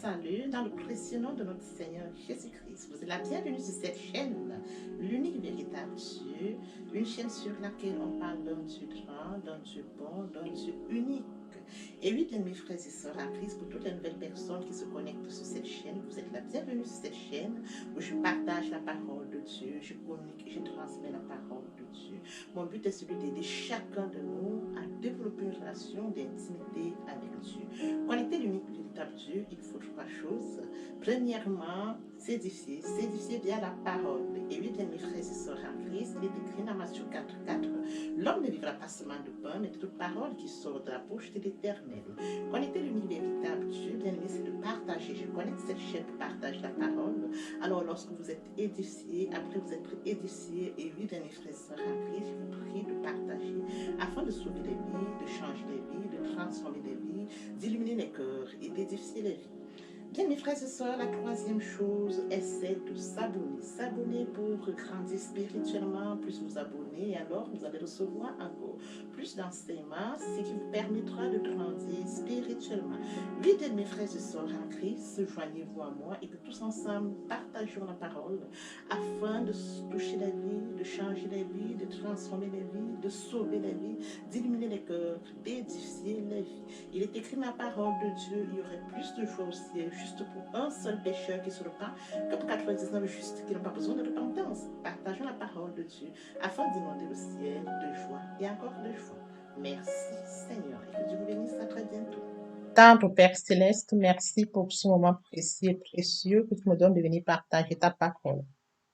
salue dans le précieux nom de notre Seigneur Jésus-Christ. Vous êtes la bienvenue sur cette chaîne, l'unique véritable Dieu, une chaîne sur laquelle on parle d'un Dieu grand, d'un Dieu bon, d'un Dieu unique. Et oui, bien mes frères et sœurs en Christ, pour toutes les nouvelles personnes qui se connectent sur cette chaîne, vous êtes la bienvenue sur cette chaîne où je partage la parole de Dieu, je communique, je transmets la parole de Dieu. Mon but est celui d'aider chacun de nous à développer une relation d'intimité avec Dieu. Connecter l'unique véritable Dieu, il faut trois choses. Premièrement, s'édifier via la parole. Et oui, bien mes frères et sœurs en Christ, il est écrit dans Matthieu 4:4, l'homme ne vivra pas seulement de pain, mais de toute parole qui sort de la bouche de l'Éternel. Connecter l'unique véritable Dieu, bien aimé, c'est de partager. Je connecte cette chaîne pour partager la parole. Alors, lorsque vous êtes édifié, après vous êtes édifié, et oui, bien mes frères et sœurs en Christ, je vous prie de partager afin de sauver les vies, de changer les vies, de transformer les vies, d'illuminer les cœurs et d'édifier les vies. Bien, mes frères et sœurs, la troisième chose est celle de s'abonner. S'abonner pour grandir spirituellement. Plus vous abonnez, alors vous allez recevoir encore plus d'enseignements, ce qui vous permettra de grandir spirituellement. Oui, bien, mes frères et sœurs en Christ, joignez-vous à moi et que tous ensemble partageons la parole afin de toucher la vie, de changer la vie, de transformer les vies, de sauver les vies, d'illuminer les cœurs, d'édifier les vies. Il est écrit dans la parole de Dieu, il y aurait plus de joie au ciel juste pour un seul pécheur qui se repent que pour 99 justes qui n'ont pas besoin de repentance. Partageons la parole de Dieu afin d'inonder le ciel de joie et encore de joie. Merci Seigneur et que Dieu vous bénisse à très bientôt. Tendre Père Céleste, merci pour ce moment précieux et précieux que tu me donnes de venir partager ta parole.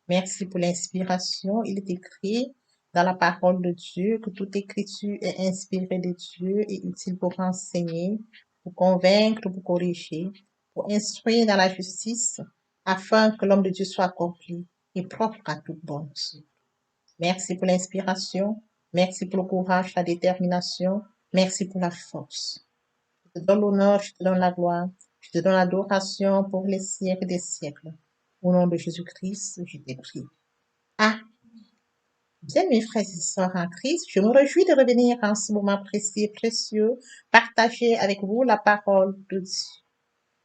Merci pour l'inspiration. Il est écrit dans la parole de Dieu que toute écriture est inspirée de Dieu et utile pour enseigner, pour convaincre, pour corriger, pour instruire dans la justice, afin que l'homme de Dieu soit accompli et propre à toute bonne œuvre. Merci pour l'inspiration. Merci pour le courage, la détermination. Merci pour la force. Je te donne l'honneur, je te donne la gloire, je te donne l'adoration pour les siècles des siècles. Au nom de Jésus-Christ, je t'ai prié. Ah, bien mes frères et sœurs en Christ, je me réjouis de revenir en ce moment précieux et précieux, partager avec vous la parole de Dieu.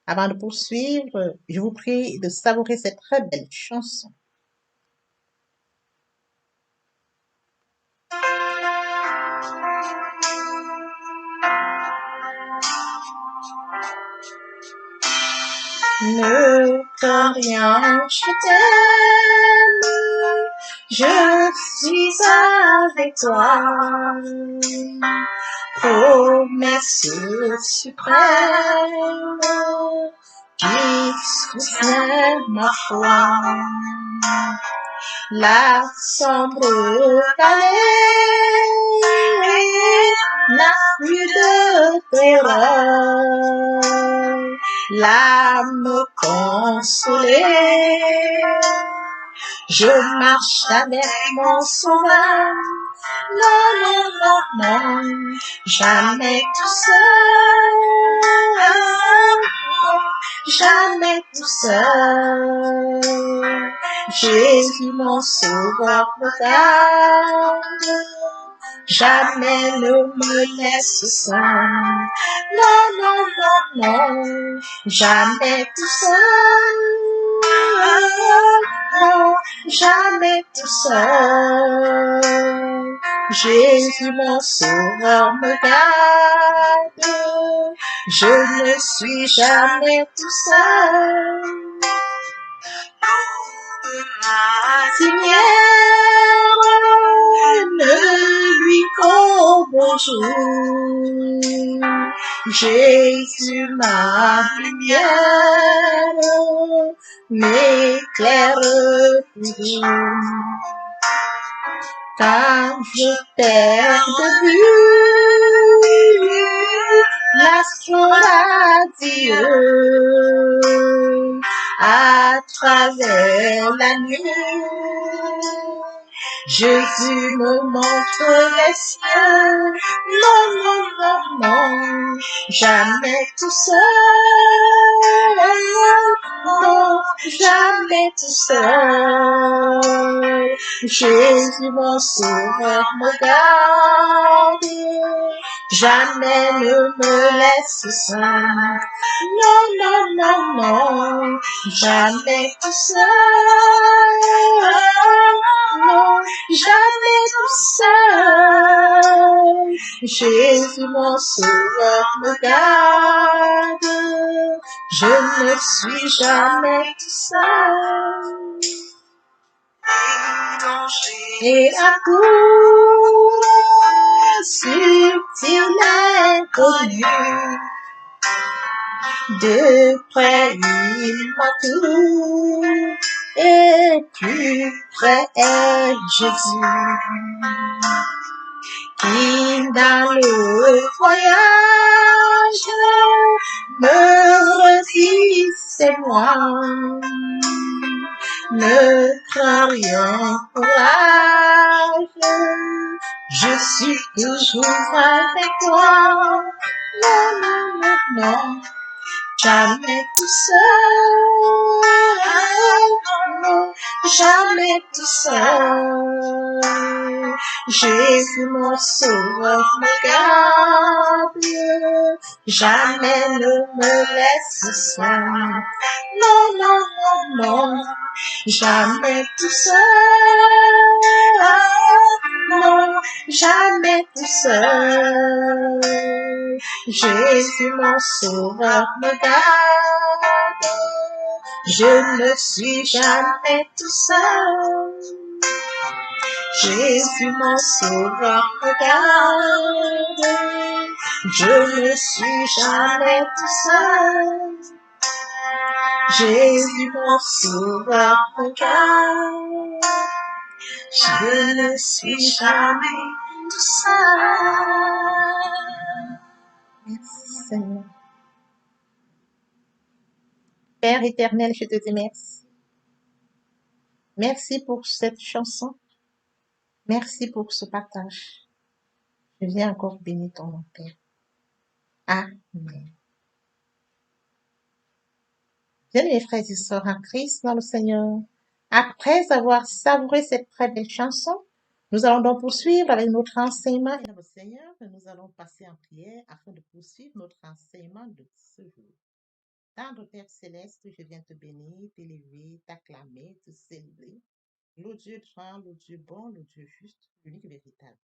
Avant de poursuivre, je vous prie de savourer cette très belle chanson. Ne crains rien, je t'aime, je suis avec toi. Promesse suprême qui soutient ma foi. La sombre vallée n'a plus de terreur. L'âme consolée, je marche avec mon sauveur. Non, non, non, non, jamais tout seul, jamais tout seul. Jésus mon sauveur me garde, jamais ne me laisse seul. Non, non, non, non, jamais tout seul, non, jamais tout seul. Jésus mon sauveur me garde, je ne suis jamais tout seul. Seigneur, ne lui qu'au bonjour. Jésus ma lumière m'éclaire toujours. Quand je perds de vue l'astre radieux à travers la nuit, Jésus me montre les cieux. Non, non, non, non, jamais tout seul. Non, jamais tout seul. Jésus mon sauveur me garde, jamais ne me laisse seul. Non, non, non, non, jamais tout seul. Non, jamais tout seul. Jésus, mon sauveur, me garde. Je ne suis jamais tout seul. Et à coup subtil inconnu, de près il m'a tout, et plus près est Jésus, qui dans le voyage me redit c'est moi. Ne crains rien, courage, je suis toujours avec toi. Non, non, non, non, jamais tout seul. Non, jamais tout seul. Jésus, mon sauveur, me garde. Jamais ne me laisse seul. Non, non, non, non. Jamais tout seul, non, jamais tout seul. Jésus, mon sauveur, me garde. Je ne suis jamais tout seul. Jésus, mon sauveur, me garde. Je ne suis jamais tout seul. Jésus, mon sauveur, me garde. Je ne suis jamais tout seul. Merci, Seigneur. Père éternel, je te dis merci. Merci pour cette chanson. Merci pour ce partage. Je viens encore bénir ton nom, Père. Amen. Bien, mes frères et sœurs en Christ dans le Seigneur, après avoir savouré cette très belle chanson, nous allons donc poursuivre avec notre enseignement. Et dans le Seigneur, nous allons passer en prière afin de poursuivre notre enseignement de ce jour. Tendre Père céleste, je viens te bénir, t'élever, t'acclamer, te célébrer. Le Dieu grand, le Dieu bon, le Dieu juste, l'unique et véritable.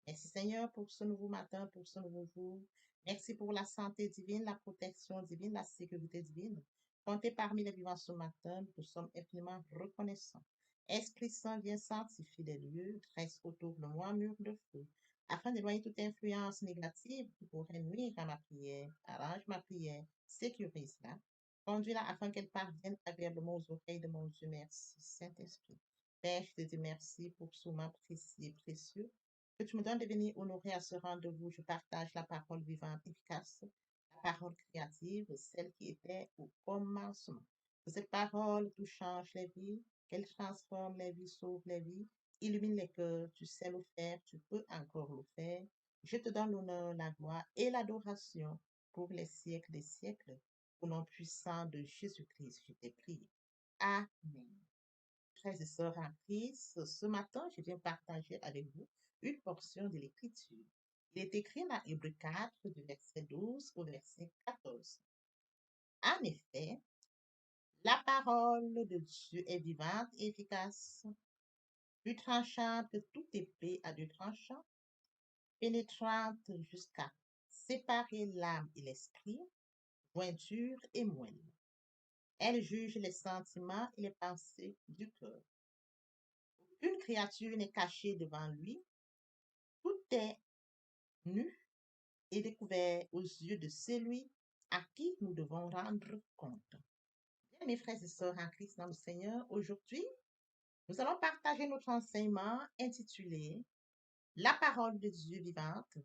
Merci Seigneur pour ce nouveau matin, pour ce nouveau jour. Merci pour la santé divine, la protection divine, la sécurité divine. Comptez parmi les vivants ce matin, nous sommes infiniment reconnaissants. Esprit Saint, viens sanctifier les lieux, dresse autour de moi un mur de feu, afin d'éloigner toute influence négative qui pourrait nuire à ma prière. Arrange ma prière, sécurise-la, conduis-la afin qu'elle parvienne agréablement aux oreilles de mon Dieu. Merci, Saint-Esprit. Père, je te dis merci pour ce moment précieux et précieux que tu me donnes de venir honorer à ce rendez-vous. Je partage la parole vivante, efficace, la parole créative, celle qui était au commencement. Que cette parole, tu changes les vies, qu'elle transforme les vies, sauve les vies, illumine les cœurs. Tu sais le faire, tu peux encore le faire. Je te donne l'honneur, la gloire et l'adoration pour les siècles des siècles. Au nom puissant de Jésus-Christ, je t'ai prié. Amen. Frères et sœurs en Christ, ce matin, je viens partager avec vous une portion de l'Écriture. Il est écrit dans Hébreux 4, du verset 12 au verset 14. En effet, la parole de Dieu est vivante et efficace, plus tranchante que toute épée à deux tranchants, pénétrante jusqu'à séparer l'âme et l'esprit, jointure et moelle. Elle juge les sentiments et les pensées du cœur. Une créature n'est cachée devant lui, tout est nu et découvert aux yeux de celui à qui nous devons rendre compte. Bien, mes frères et sœurs en Christ dans le Seigneur, aujourd'hui, nous allons partager notre enseignement intitulé La parole de Dieu vivante,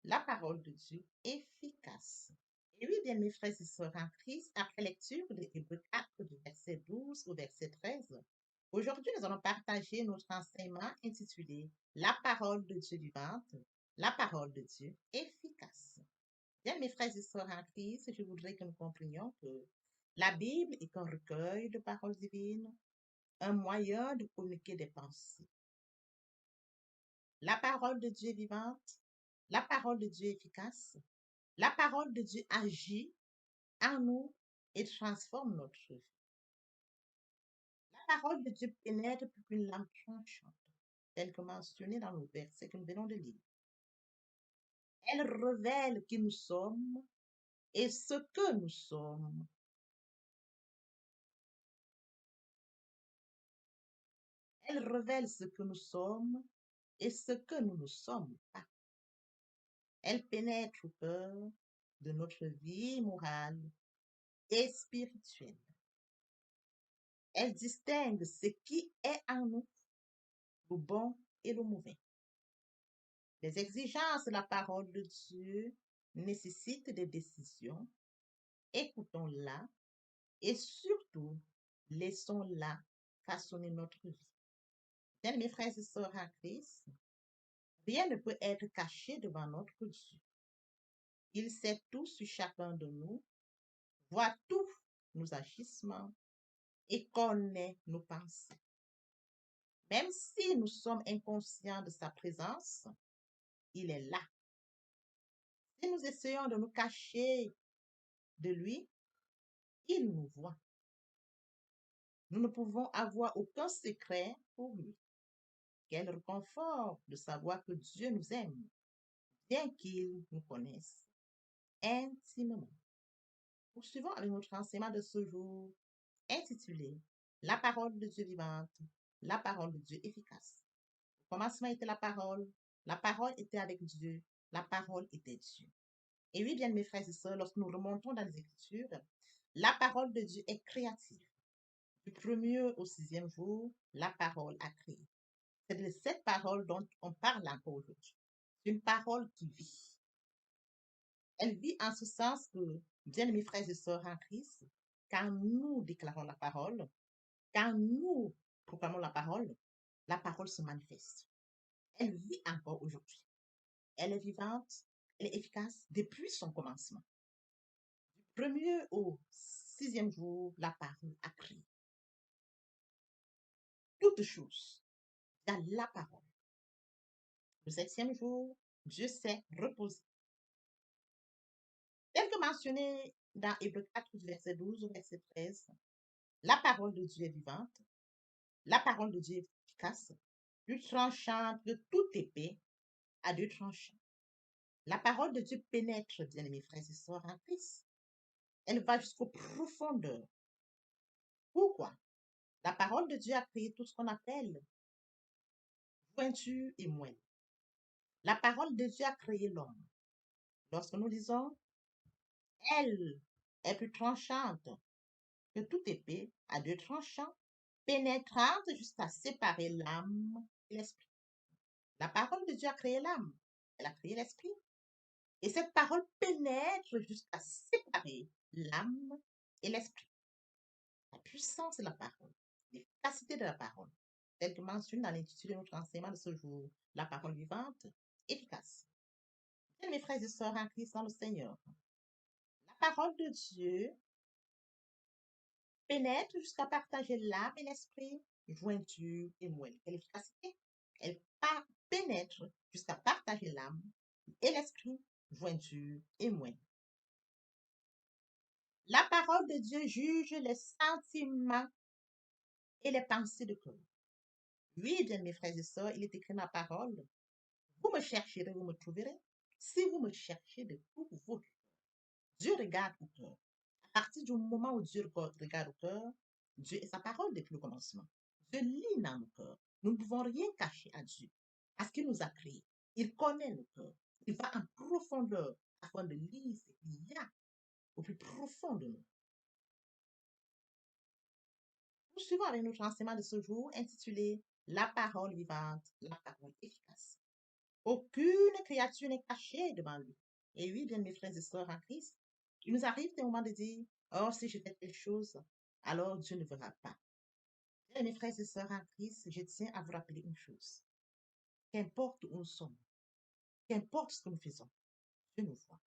la parole de Dieu efficace. Et oui, bien, mes frères et sœurs en Christ, après lecture de Hébreux 4, du verset 12 au verset 13, aujourd'hui, nous allons partager notre enseignement intitulé La parole de Dieu vivante, la parole de Dieu efficace. Bien, mes frères et sœurs en Christ, je voudrais que nous comprenions que la Bible est un recueil de paroles divines, un moyen de communiquer des pensées. La parole de Dieu est vivante, la parole de Dieu est efficace, la parole de Dieu agit en nous et transforme notre vie. La parole de Dieu pénètre plus qu'une lame tranchante, telle que mentionnée dans le verset que nous venons de lire. Elle révèle qui nous sommes et ce que nous sommes. Elle révèle ce que nous sommes et ce que nous ne sommes pas. Elle pénètre au cœur de notre vie morale et spirituelle. Elle distingue ce qui est en nous, le bon et le mauvais. Les exigences de la parole de Dieu nécessitent des décisions. Écoutons-la et surtout, laissons-la façonner notre vie. Bien, mes frères et sœurs en Christ, rien ne peut être caché devant notre Dieu. Il sait tout sur chacun de nous, voit tous nos agissements et connaît nos pensées. Même si nous sommes inconscients de sa présence, il est là. Si nous essayons de nous cacher de lui, il nous voit. Nous ne pouvons avoir aucun secret pour lui. Quel réconfort de savoir que Dieu nous aime, bien qu'il nous connaisse intimement. Poursuivons avec notre enseignement de ce jour intitulé La parole de Dieu vivante, la parole de Dieu efficace. Au commencement était la parole était avec Dieu, la parole était Dieu. Et oui, bien mes frères et sœurs, lorsque nous remontons dans les Écritures, la parole de Dieu est créative. Du premier au sixième jour, la parole a créé. C'est de cette parole dont on parle encore aujourd'hui. C'est une parole qui vit. Elle vit en ce sens que, bien mes frères et sœurs en Christ, quand nous déclarons la parole, quand nous proclamons la parole se manifeste. Elle vit encore aujourd'hui. Elle est vivante, elle est efficace depuis son commencement. Du premier au sixième jour, la parole a créé. Toutes choses dans la parole. Le septième jour, Dieu s'est reposé. Tel que mentionné dans Hébreux 4, verset 12 au verset 13, la parole de Dieu est vivante, la parole de Dieu est efficace, plus tranchante que toute épée à deux tranchants. La parole de Dieu pénètre, bien mes frères et sœurs en Christ. Elle va jusqu'aux profondeurs. Pourquoi? La parole de Dieu a créé tout ce qu'on appelle pointure et moelle. La parole de Dieu a créé l'homme. Lorsque nous disons, elle est plus tranchante que toute épée à deux tranchants, pénétrante jusqu'à séparer l'âme et l'esprit. La parole de Dieu a créé l'âme, elle a créé l'esprit. Et cette parole pénètre jusqu'à séparer l'âme et l'esprit. La puissance de la parole, l'efficacité de la parole, telle que mentionné dans l'intitulé de notre enseignement de ce jour, la parole vivante, efficace. Bien, mes frères et sœurs en Christ dans le Seigneur, la parole de Dieu pénètre jusqu'à partager l'âme et l'esprit, jointure et moelle. Quelle efficacité? Elle pénètre jusqu'à partager l'âme et l'esprit, jointure et moelle. La parole de Dieu juge les sentiments et les pensées de cœur. Oui, bien mes frères et sœurs, il est écrit dans la parole, vous me chercherez, vous me trouverez, si vous me cherchez de tout votre cœur. Dieu regarde au cœur. À partir du moment où Dieu regarde au cœur, Dieu est sa parole depuis le commencement. Dieu lit dans nos cœurs. Nous ne pouvons rien cacher à Dieu parce qu'il nous a créés. Il connaît nos cœurs. Il va en profondeur afin de lire ce qu'il y a au plus profond de nous. Poursuivons avec notre enseignement de ce jour intitulé La parole vivante, la parole efficace. Aucune créature n'est cachée devant lui. Et oui, bien mes frères et sœurs en Christ, il nous arrive des moments de dire, oh, si je fais telle chose, alors Dieu ne verra pas. Bien, mes frères et sœurs en Christ, je tiens à vous rappeler une chose. Qu'importe où nous sommes, qu'importe ce que nous faisons, Dieu nous voit.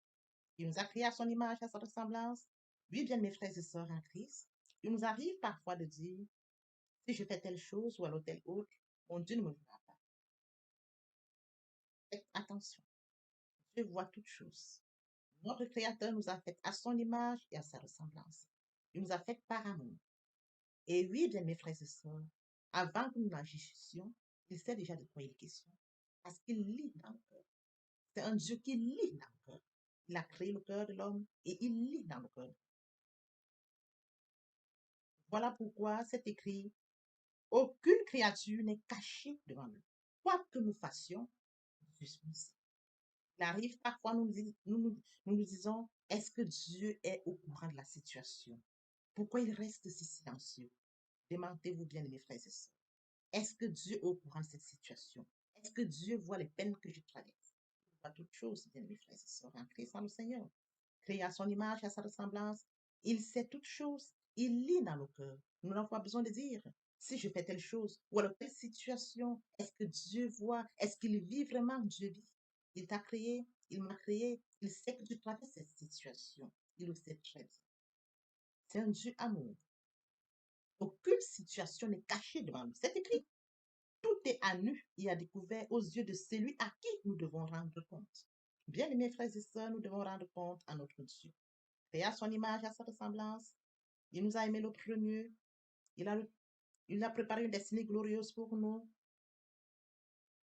Il nous a créés à son image, à sa ressemblance. Oui, bien mes frères et sœurs en Christ, il nous arrive parfois de dire, si je fais telle chose ou alors telle autre, mon Dieu ne me verra pas. Faites attention. Dieu voit toutes choses. Notre Créateur nous a fait à son image et à sa ressemblance. Il nous a fait par amour. Et oui, bien mes frères et sœurs, avant que nous n'agissions, il sait déjà de quoi il est question. Parce qu'il lit dans le cœur. C'est un Dieu qui lit dans le cœur. Il a créé le cœur de l'homme et il lit dans le cœur. Voilà pourquoi c'est écrit, aucune créature n'est cachée devant nous. Quoi que nous fassions, Dieu sait. Il arrive parfois, nous disons, est-ce que Dieu est au courant de la situation? Pourquoi il reste si silencieux? Demandez-vous bien, mes frères et sœurs. Est-ce que Dieu est au courant de cette situation? Est-ce que Dieu voit les peines que je traverse? Il voit toutes choses, bien, mes frères et sœurs, en Christ, le Seigneur. Créé à son image, à sa ressemblance, il sait toutes choses. Il lit dans nos cœurs. Nous n'avons pas besoin de dire si je fais telle chose ou alors telle situation. Est-ce que Dieu voit? Est-ce qu'il vit vraiment? Dieu vit. Il t'a créé, il m'a créé. Il sait que tu traverses cette situation. Il le sait très bien. C'est un Dieu amour. Aucune situation n'est cachée devant nous. C'est écrit. Tout est à nu et à découvert aux yeux de celui à qui nous devons rendre compte. Bien aimés frères et sœurs, nous devons rendre compte à notre Dieu. Créé à son image, à sa ressemblance, il nous a aimés le premier. Il a préparé une destinée glorieuse pour nous.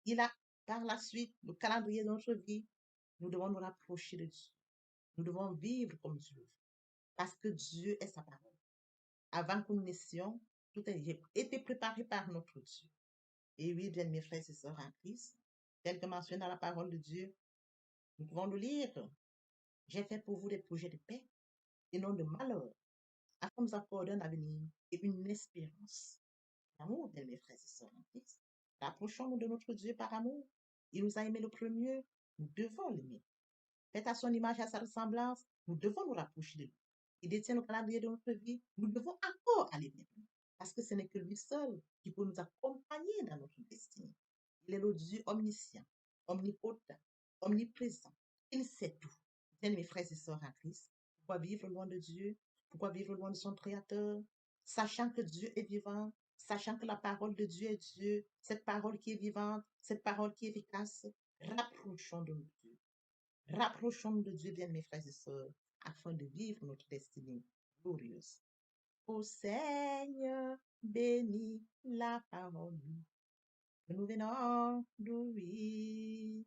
Il a, par la suite, le calendrier de notre vie. Nous devons nous rapprocher de Dieu. Nous devons vivre comme Dieu veut. Parce que Dieu est sa parole. Avant que nous naissions, tout a été préparé par notre Dieu. Et oui, bien mes frères et sœurs en Christ, tel que mentionné dans la parole de Dieu, nous pouvons le lire. J'ai fait pour vous des projets de paix et non de malheur, afin de nous accorder un avenir et une espérance. L'amour, bien mes frères et sœurs en Christ. Rapprochons-nous de notre Dieu par amour. Il nous a aimé le premier, nous devons l'aimer. Fait à son image et à sa ressemblance, nous devons nous rapprocher de lui. Il détient le calendrier de notre vie, nous devons encore aller vers lui. Parce que ce n'est que lui seul qui peut nous accompagner dans notre destinée. Il est le Dieu omniscient, omnipotent, omniprésent. Il sait tout. Bien mes frères et sœurs en Christ, pourquoi vivre loin de Dieu? Pourquoi vivre loin de son Créateur? Sachant que Dieu est vivant, sachant que la parole de Dieu est Dieu, cette parole qui est vivante, cette parole qui est efficace, rapprochons de nous Dieu. Rapprochons-nous de Dieu, bien mes frères et sœurs, afin de vivre notre destinée glorieuse. Ô Seigneur, bénis la parole que nous venons d'ouvrir.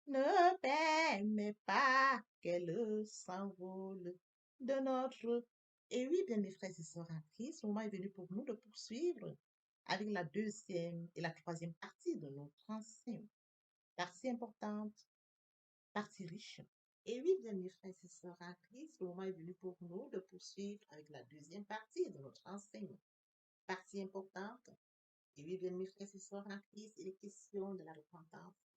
Ne permets pas qu'elle s'envole de notre... Et oui, bien mes frères et sœurs en Christ, le moment est venu pour nous de poursuivre avec la deuxième et la troisième partie de notre enseignement. Partie importante, partie riche. Et oui, bien mes frères et sœurs en Christ, le moment est venu pour nous de poursuivre avec la deuxième partie de notre enseignement. Partie importante. Et oui, bien mes frères et sœurs en Christ, il est question de la repentance.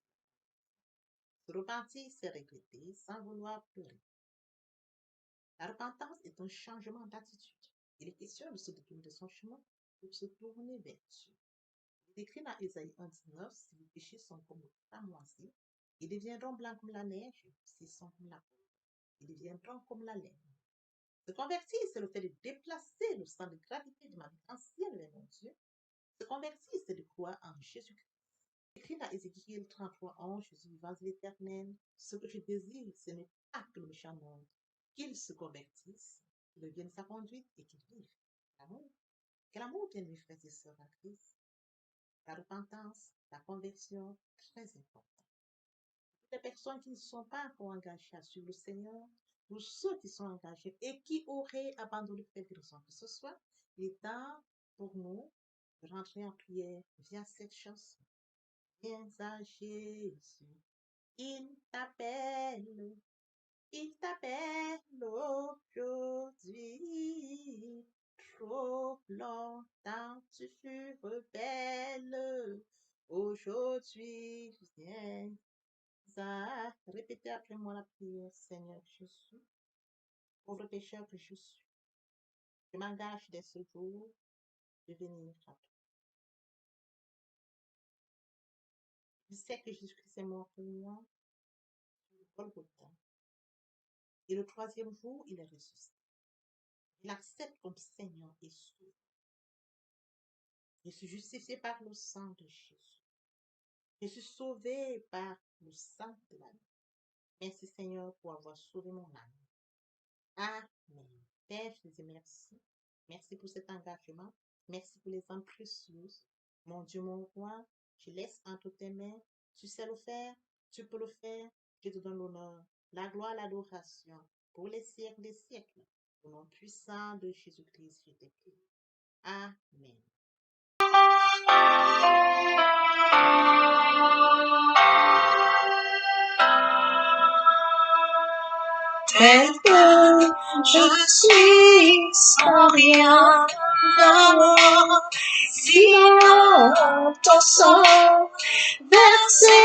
Se repentir, c'est regretter sans vouloir pleurer. La repentance est un changement d'attitude. Il est question de se détourner de son chemin pour se tourner vers Dieu. Il est écrit dans Ésaïe 1,19, si vos péchés sont comme le cramoisi, ils deviendront blancs comme la neige, s'ils sont comme la peau. Ils deviendront comme la laine. Se convertir, c'est le fait de déplacer le centre de gravité de ma vie ancienne vers mon Dieu. Se convertir, c'est de croire en Jésus-Christ. Écrit dans Ézéchiel 33,11, je suis vivant de l'Éternel. Ce que je désire, ce n'est pas que le méchant monde, qu'il se convertisse, qu'il devienne sa conduite et qu'il vive. L'amour. Quel amour, bien mes frères et sœurs en Christ. La repentance, la conversion, très important. Toutes les personnes qui ne sont pas encore engagées à suivre le Seigneur, ou ceux qui sont engagés et qui auraient abandonné quelque raison que ce soit, il est temps pour nous de rentrer en prière via cette chanson. Viens à Jésus, il t'appelle aujourd'hui. Trop longtemps tu fus rebelle, aujourd'hui viens à répéter après moi la prière. Seigneur Jésus, pauvre pécheur que je suis, je m'engage dès ce jour de venir à toi. Je sais que Jésus-Christ est mort pour moi sur le Golgotha. Et le troisième jour, il est ressuscité. Je l'accepte comme Seigneur et Sauveur. Je suis justifié par le sang de Jésus. Je suis sauvé par le sang de l'âme. Merci Seigneur pour avoir sauvé mon âme. Amen. Père, je te dis merci. Merci pour cet engagement. Merci pour les âmes précieuses. Mon Dieu, mon roi, je laisse entre tes mains. Tu sais le faire, tu peux le faire. Je te donne l'honneur, la gloire, l'adoration pour les siècles des siècles. Au nom puissant de Jésus-Christ, je te prie. Amen. Tel que je suis sans rien avoir, sinon ton sang versé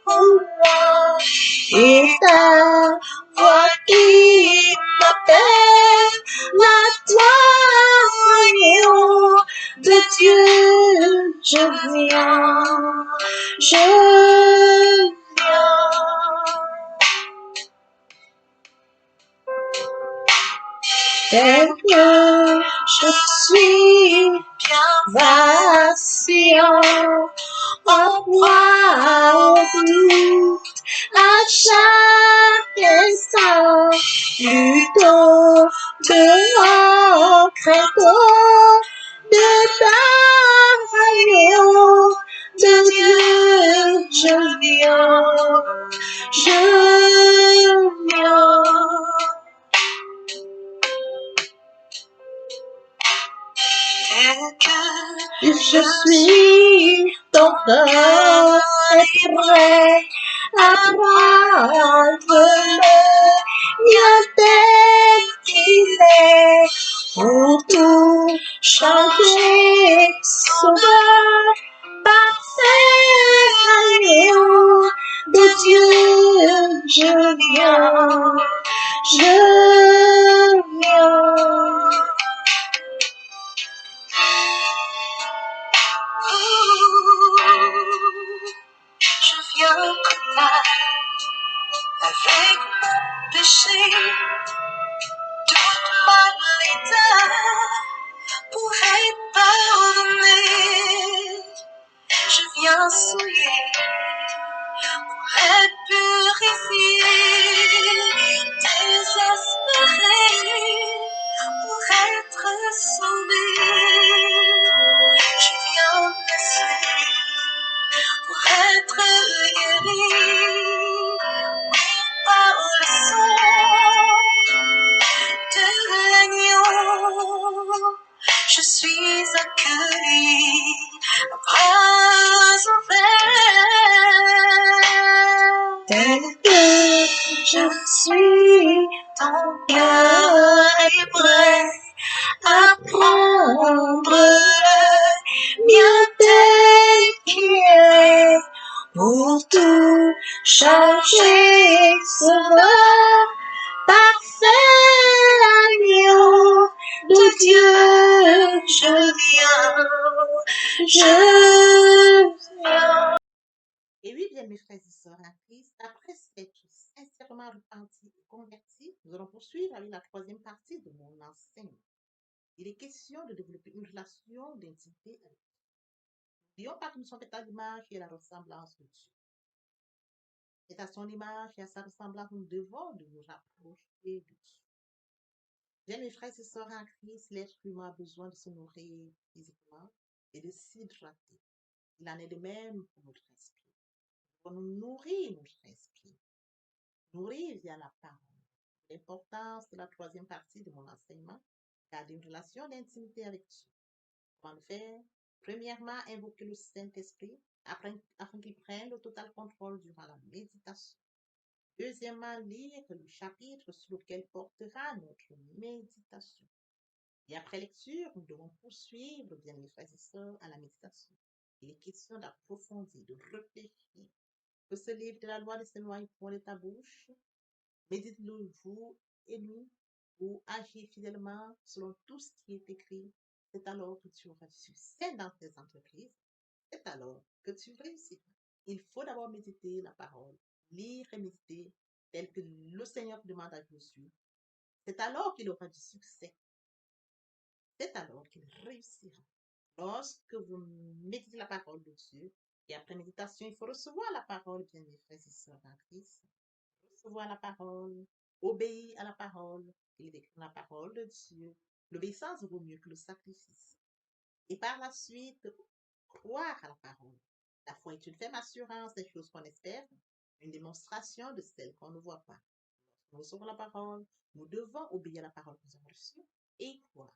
pour moi, et ta voix qui m'appelle, la toi, agneau de Dieu, je viens, je viens. Tel que je suis bien vacillant, en proie au doute, à chaque instant, plutôt de credo, de agneau, de Dieu, je viens. Tel que je suis, ton cœur est prêt à prendre le mien tel qu'il est, pour tout changer, sauveur, parfait agneau de Dieu, je viens. Je viens coupable avec mon péché, toute ma l'état pour être pardonné. Je viens souiller pour être purifié, désespéré pour être sauvé. Je viens blessé pour être guéri, par le sang de l'agneau. Je suis accueilli à bras ouverts. Tel que je suis, ton cœur est prêt à prendre le mien tel qu'il est, pour tout changer, sauveur, parfait agneau de Dieu, je viens. Et oui, bien, mes frères et sœurs en Christ, après s'être sincèrement repentis et convertis, nous allons poursuivre avec la troisième partie de mon enseignement. Il est question de développer une relation d'intimité avec Dieu. N'oublions pas que nous sommes faits à l'image et à la ressemblance de Dieu. C'est à son image et à sa ressemblance que nous devons de nous rapprocher de Dieu. Bien, mes frères et sœurs en Christ, l'être humain a besoin de se nourrir physiquement et de s'hydrater. Il en est de même pour notre esprit. Nous devons nous nourrir notre esprit, nourrir via la parole. L'importance de la troisième partie de mon enseignement, garder une relation d'intimité avec Dieu. Comment le faire? Premièrement, invoquer le Saint-Esprit afin qu'il prenne le total contrôle durant la méditation. Deuxièmement, lire le chapitre sur lequel portera notre méditation. Et après lecture, nous devons poursuivre, bien mes frères et sœurs, à la méditation. Il est question d'approfondir, de réfléchir. Que ce livre de la loi ne s'éloigne point de ta bouche. Médite-le jour et nuit pour agir fidèlement selon tout ce qui est écrit. C'est alors que tu auras du succès dans tes entreprises. C'est alors que tu réussiras. Il faut d'abord méditer la parole, lire et méditer tel que le Seigneur demande à Josué. C'est alors qu'il aura du succès. C'est alors qu'il réussira. Lorsque vous méditez la parole de Dieu, et après méditation, il faut recevoir la parole, bien mes frères et sœurs en Christ. Recevoir la parole, obéir à la parole, Il est écrit dans la parole de Dieu. L'obéissance vaut mieux que le sacrifice. Et par la suite, croire à la parole. La foi est une ferme assurance des choses qu'on espère, une démonstration de celles qu'on ne voit pas. Nous recevons la parole, nous devons obéir à la parole que nous avons reçue et y croire.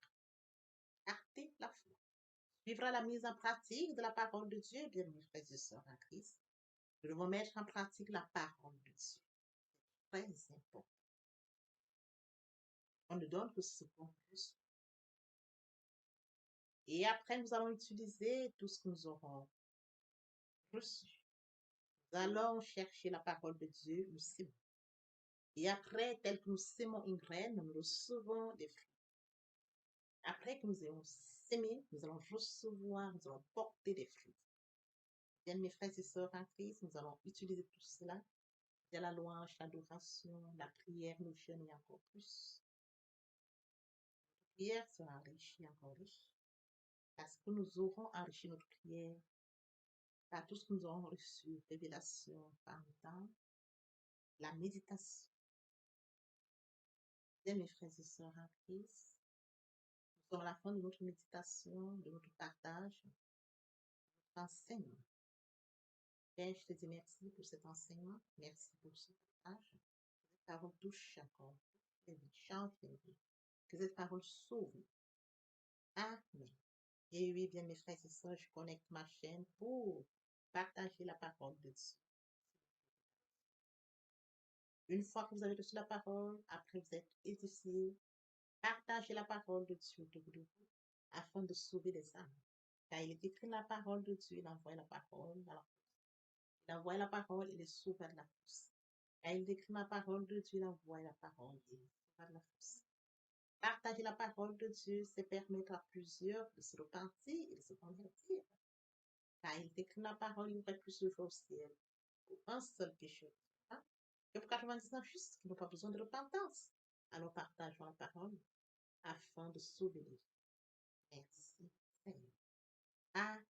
Acter la foi. Suivra la mise en pratique de la parole de Dieu, bien mes frères et sœurs en Christ. Nous devons mettre en pratique la parole de Dieu. Très important. On ne donne que ce qu'on reçoit. Et après, nous allons utiliser tout ce que nous aurons reçu. Nous allons chercher la parole de Dieu, nous sémons. Et après, tel que nous sémons une graine, nous recevons des fruits. Après que nous ayons sémé, nous allons recevoir, nous allons porter des fruits. Bien, mes frères et sœurs en Christ, nous allons utiliser tout cela. Il y a la louange, l'adoration, la prière, le jeûne et encore plus. La prière sera enrichie, encore riche. Parce que nous aurons enrichi notre prière par tout ce que nous aurons reçu, révélation, par le temps, la méditation. Bien, mes frères et sœurs en Christ, nous sommes à la fin de notre méditation, de notre partage, de notre enseignement. Père, je te dis merci pour cet enseignement, merci pour ce partage. Que cette parole touche encore, change les vies, que cette parole sauve. Amen. Et oui, bien, mes frères et sœurs, je connecte ma chaîne pour partager la parole de Dieu. Une fois que vous avez reçu la parole, après vous êtes édifié, partagez la parole de Dieu autour de vous afin de sauver les âmes. Car il est écrit la parole de Dieu, il envoie la parole à la fosse. Il envoie la parole et les sauve de la fosse. Car il est écrit la parole de Dieu, il envoie la parole et les sauve de la fosse. Partager la parole de Dieu, c'est permettre à plusieurs de se repentir et de se convertir. Car il est écrit la parole, il y aurait plus de joie au ciel pour un seul pécheur. Que pour 99 justes qui n'ont pas besoin de repentance. Alors partageons la parole afin de sauver les vies. Merci, Seigneur. Amen.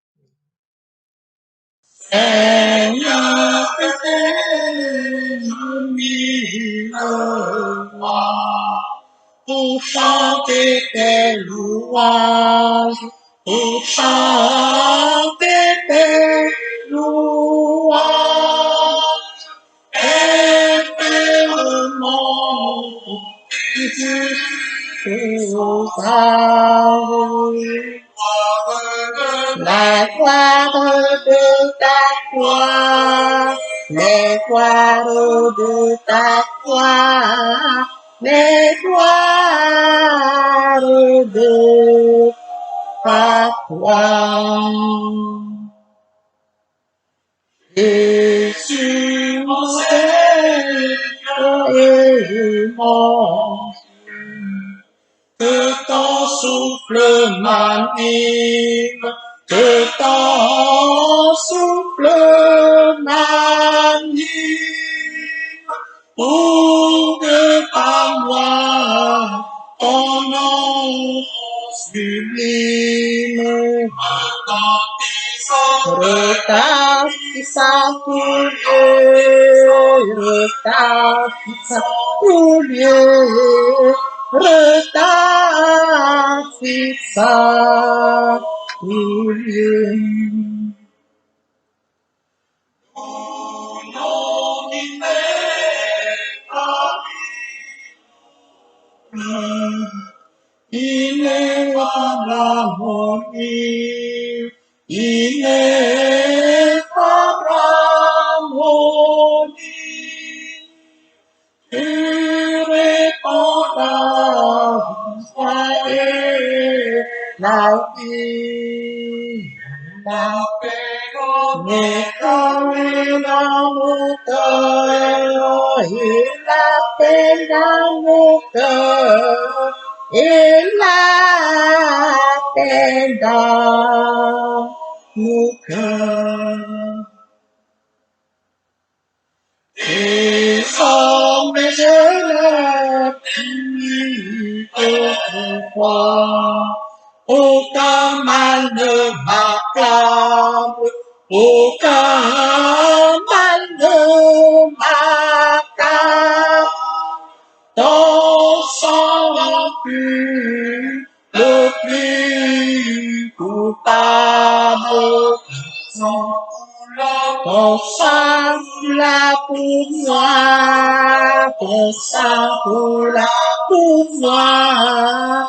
Seigneur, pour chanter tes louanges, pour chanter tes louanges, éternellement, aux âmes. La gloire de ta gloire, les gloires de ta gloire, les gloires de ta gloire. Jésus, mon Seigneur et mon que ton souffle m'anime, que ton souffle m'anime, pour que par moi ton nom sublime retentissant pour Dieu, retentissant pour Dieu, retentissant pour Dieu. Ineffable harmonie, ineffable harmonie, irrépondable soyez la vie, la paix dans mon cœur, et la paix dans mon cœur, et la paix dans mon cœur. Désormais je n'ai plus autrefois, aucun mal ne m'accable, aucun mal ne m'accable. Ton sang fut le plus coupable. Ton sang là pour moi, ton sang là pour moi.